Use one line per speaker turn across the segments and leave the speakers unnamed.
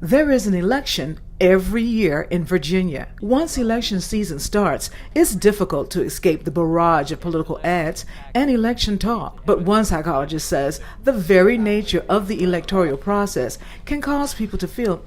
There is an election every year in Virginia. Once election season starts, it's difficult to escape the barrage of political ads and election talk. But one psychologist says the very nature of the electoral process can cause people to feel,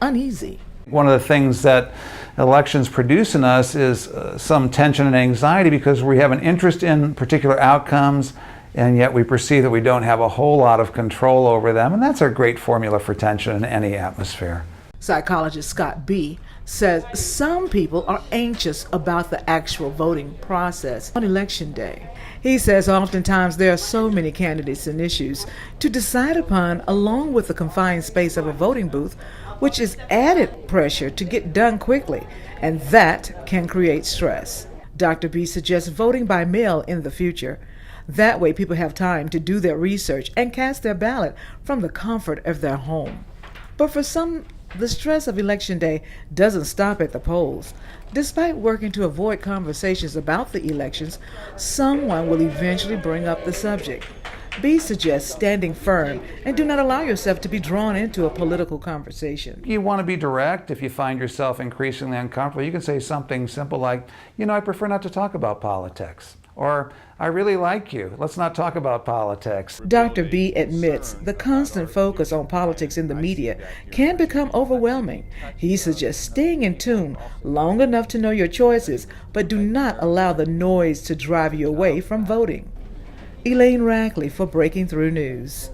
uneasy.
One of the things that elections produce in us is some tension and anxiety because we have an interest in particular outcomes, and yet we perceive that we don't have a whole lot of control over them, and that's a great formula for tension in any atmosphere.
Psychologist Scott B. says some people are anxious about the actual voting process on election day. He says oftentimes there are so many candidates and issues to decide upon, along with the confined space of a voting booth, which is added pressure to get done quickly, and that can create stress. Dr. B suggests voting by mail in the future. That way people have time to do their research and cast their ballot from the comfort of their home. But for some, the stress of Election Day doesn't stop at the polls. Despite working to avoid conversations about the elections, someone will eventually bring up the subject. B suggests standing firm and do not allow yourself to be drawn into a political conversation.
You want to be direct. If you find yourself increasingly uncomfortable, you can say something simple like, I prefer not to talk about politics. Or, I really like you. Let's not talk about politics.
Dr. B admits the constant focus on politics in the media can become overwhelming. He suggests staying in tune long enough to know your choices, but do not allow the noise to drive you away from voting. Elaine Rackley for Breaking Through News.